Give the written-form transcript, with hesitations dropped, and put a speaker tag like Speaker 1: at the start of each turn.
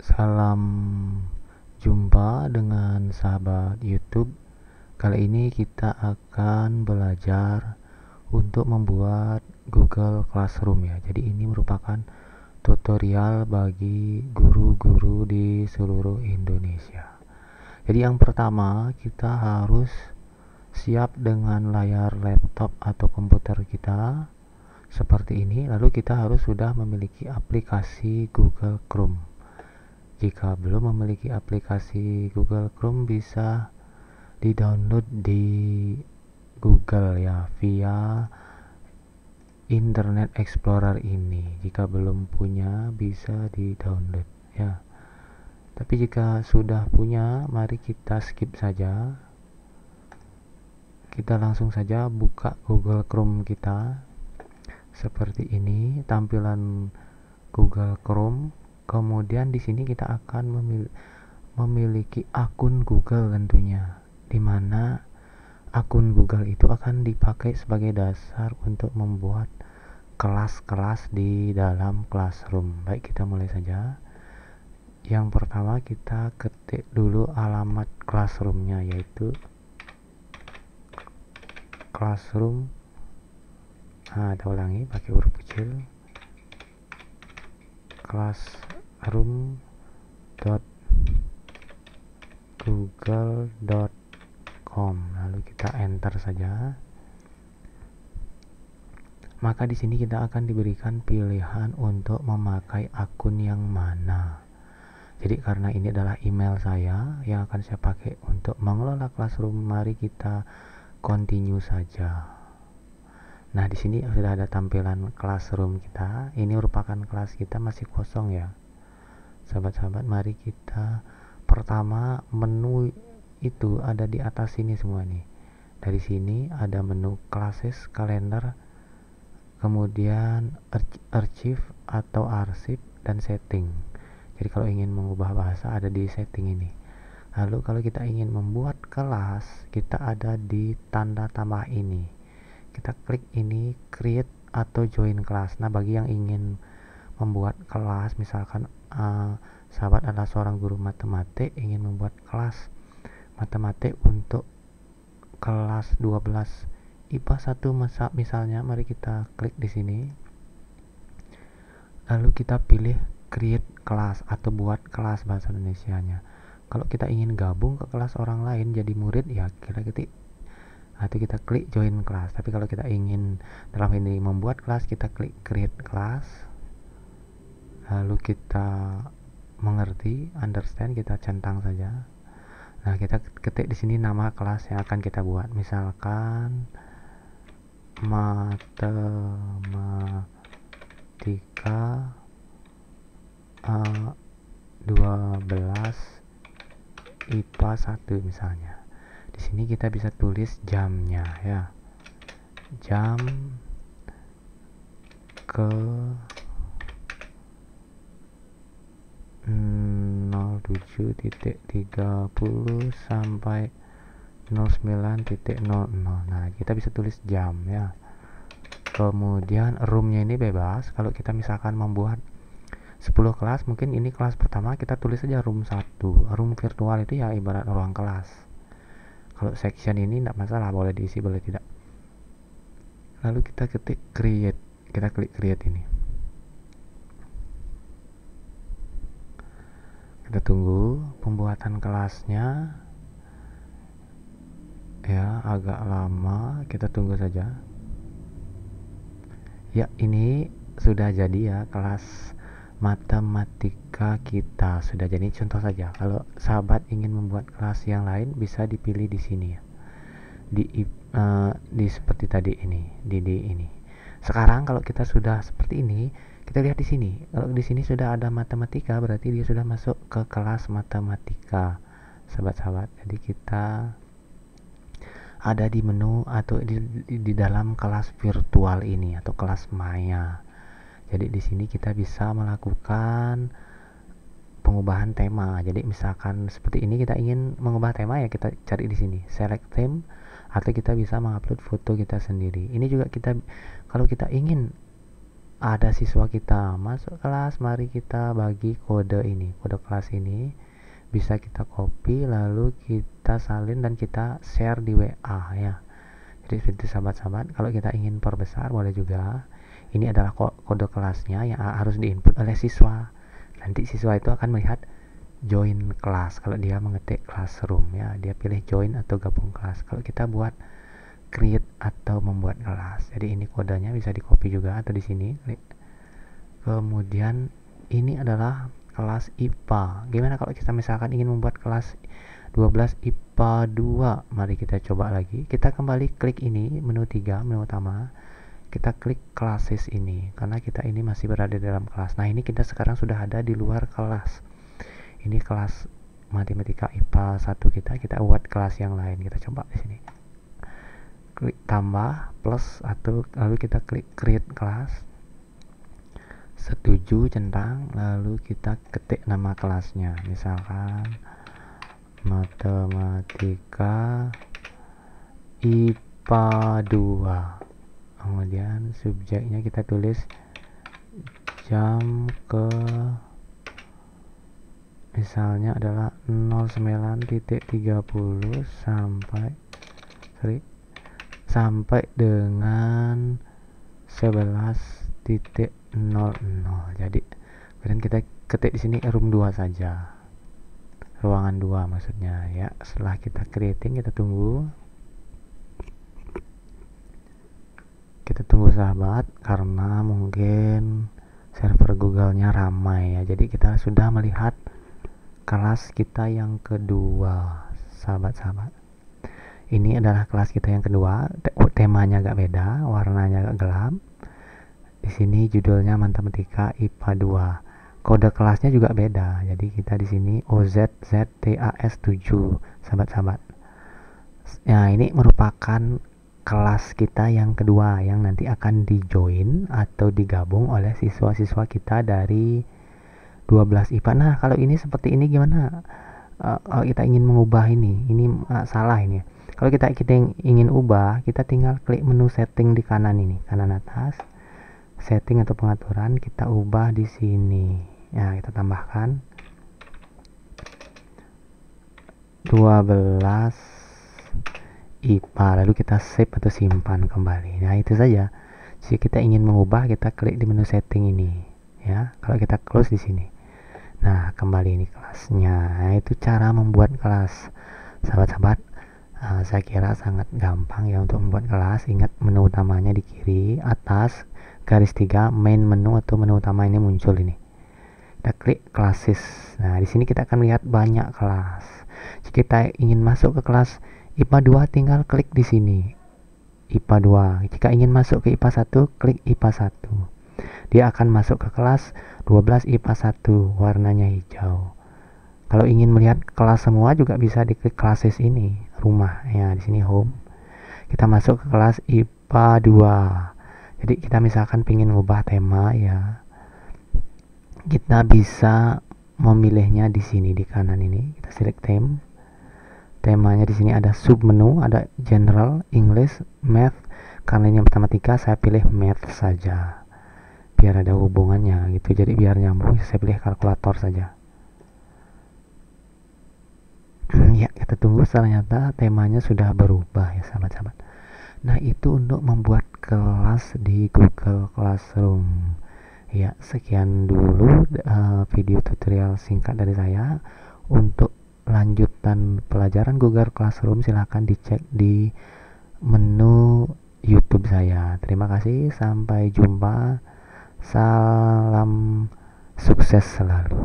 Speaker 1: Salam jumpa dengan sahabat YouTube. Kali ini kita akan belajar untuk membuat Google Classroom ya. Jadi ini merupakan tutorial bagi guru-guru di seluruh Indonesia. Jadi yang pertama kita harus siap dengan layar laptop atau komputer kita seperti ini. Lalu kita harus sudah memiliki aplikasi Google Chrome. Jika belum memiliki aplikasi Google Chrome, bisa di-download di Google ya via Internet Explorer ini. Jika belum punya, bisa di-download ya. Tapi jika sudah punya, mari kita skip saja. Kita langsung saja buka Google Chrome kita. Seperti ini tampilan Google Chrome. Kemudian di sini kita akan memiliki akun Google tentunya, di mana akun Google itu akan dipakai sebagai dasar untuk membuat kelas-kelas di dalam Classroom. Baik, kita mulai saja. Yang pertama kita ketik dulu alamat Classroom-nya, yaitu Classroom. Kita ulangi pakai huruf kecil. classroom.google.com, lalu kita enter saja. Maka di sini kita akan diberikan pilihan untuk memakai akun yang mana. Jadi karena ini adalah email saya yang akan saya pakai untuk mengelola Classroom, mari kita continue saja. Nah, di sini sudah ada tampilan Classroom kita. Ini merupakan kelas kita masih kosong ya. Sahabat-sahabat, mari kita pertama menu itu ada di atas sini semua nih. Dari sini ada menu classes, kalender, kemudian archive atau arsip dan setting. Jadi kalau ingin mengubah bahasa ada di setting ini. Lalu kalau kita ingin membuat kelas, kita ada di tanda tambah ini. Kita klik ini, create atau join kelas. Nah, bagi yang ingin membuat kelas, misalkan sahabat adalah seorang guru matematik ingin membuat kelas matematik untuk kelas 12 IPA 1 misalnya, mari kita klik di sini. Lalu kita pilih create kelas atau buat kelas bahasa Indonesianya. Kalau kita ingin gabung ke kelas orang lain jadi murid, ya kita ketik atau kita klik join kelas. Tapi kalau kita ingin dalam ini membuat kelas, kita klik create kelas. Lalu kita mengerti, understand, kita centang saja. Nah, kita ketik di sini nama kelas yang akan kita buat. Misalkan matematika 12 IPA 1 misalnya. Di sini kita bisa tulis jamnya ya. Jam ke 07.30 sampai 09.00. Nah, kita bisa tulis jam ya. Kemudian roomnya ini bebas. Kalau kita misalkan membuat 10 kelas, mungkin ini kelas pertama, kita tulis saja room 1. Room virtual itu ya ibarat ruang kelas. Kalau section ini tidak masalah, boleh diisi boleh tidak. Lalu kita ketik create, kita klik create ini. Kita tunggu pembuatan kelasnya ya, agak lama, kita tunggu saja ya. Ini sudah jadi ya, kelas matematika kita sudah jadi. Contoh saja, kalau sahabat ingin membuat kelas yang lain bisa dipilih di sini ya, di seperti tadi ini, di ini. Sekarang kalau kita sudah seperti ini, kita lihat di sini. Kalau di sini sudah ada matematika, berarti dia sudah masuk ke kelas matematika, sahabat-sahabat. Jadi kita ada di menu atau di dalam kelas virtual ini atau kelas maya. Jadi di sini kita bisa melakukan pengubahan tema. Jadi misalkan seperti ini, kita ingin mengubah tema ya, kita cari di sini select theme, atau kita bisa mengupload foto kita sendiri. Ini juga kita, kalau kita ingin ada siswa kita masuk kelas, mari kita bagi kode ini, kode kelas ini bisa kita copy lalu kita salin dan kita share di WA ya. Jadi itu sahabat-sahabat, kalau kita ingin perbesar boleh juga. Ini adalah kode kelasnya yang harus diinput oleh siswa. Nanti siswa itu akan melihat join kelas. Kalau dia mengetik classroom ya, dia pilih join atau gabung kelas. Kalau kita buat create atau membuat kelas. Jadi ini kodenya bisa di copy juga atau di sini klik. Kemudian ini adalah kelas IPA. Gimana kalau kita misalkan ingin membuat kelas 12 IPA 2? Mari kita coba lagi. Kita kembali klik ini, menu 3, menu utama. Kita klik classes ini karena kita ini masih berada di dalam kelas. Nah, ini kita sekarang sudah ada di luar kelas. Ini kelas matematika IPA 1 kita buat kelas yang lain. Kita coba di sini. Klik tambah plus atau lalu kita klik create kelas, setuju, centang, lalu kita ketik nama kelasnya, misalkan matematika IPA 2. Kemudian subjeknya kita tulis jam ke, misalnya adalah 09.30 sampai dengan 11.00. Jadi kemudian kita ketik di sini room 2 saja, ruangan 2 maksudnya ya. Setelah kita creating, kita tunggu sahabat, karena mungkin server Google-nya ramai ya. Jadi kita sudah melihat kelas kita yang kedua, sahabat-sahabat. Ini adalah kelas kita yang kedua. Temanya agak beda, warnanya agak gelap. Di sini judulnya matematika IPA 2. Kode kelasnya juga beda. Jadi kita di sini OZZTAS 7, sahabat-sahabat. Nah, ini merupakan kelas kita yang kedua yang nanti akan dijoin atau digabung oleh siswa-siswa kita dari 12 IPA. Nah, kalau ini seperti ini gimana? Kalau kita ingin mengubah ini salah ini. Kalau kita ingin ubah, kita tinggal klik menu setting di kanan ini, kanan atas, setting atau pengaturan, kita ubah di sini. Ya, kita tambahkan 12 IPA, lalu kita save atau simpan kembali. Nah, itu saja. Jika kita ingin mengubah, kita klik di menu setting ini. Ya, kalau kita close di sini. Nah, kembali ini kelasnya. Nah, itu cara membuat kelas, sahabat-sahabat. Saya kira sangat gampang ya untuk membuat kelas. Ingat, menu utamanya di kiri atas garis 3, main menu atau menu utama ini muncul ini. Kita klik classes. Nah, di sini kita akan lihat banyak kelas. Jika kita ingin masuk ke kelas IPA 2, tinggal klik di sini, IPA 2. Jika ingin masuk ke IPA 1, klik IPA 1. Dia akan masuk ke kelas 12 IPA 1, warnanya hijau. Kalau ingin melihat kelas semua juga bisa diklik classes ini, rumah ya, di sini home. Kita masuk ke kelas IPA 2. Jadi kita misalkan ingin mengubah tema ya, kita bisa memilihnya di sini di kanan ini. Kita select theme. Temanya di sini ada sub menu, ada general, English, math. Karena ini matematika, saya pilih math saja biar ada hubungannya gitu, jadi biar nyambung. Saya pilih kalkulator saja. Ya, kita tunggu, ternyata temanya sudah berubah ya, sahabat-sahabat. Nah, itu untuk membuat kelas di Google Classroom. Ya, sekian dulu video tutorial singkat dari saya. Untuk lanjutan pelajaran Google Classroom silahkan dicek di menu YouTube saya. Terima kasih, sampai jumpa. Salam sukses selalu.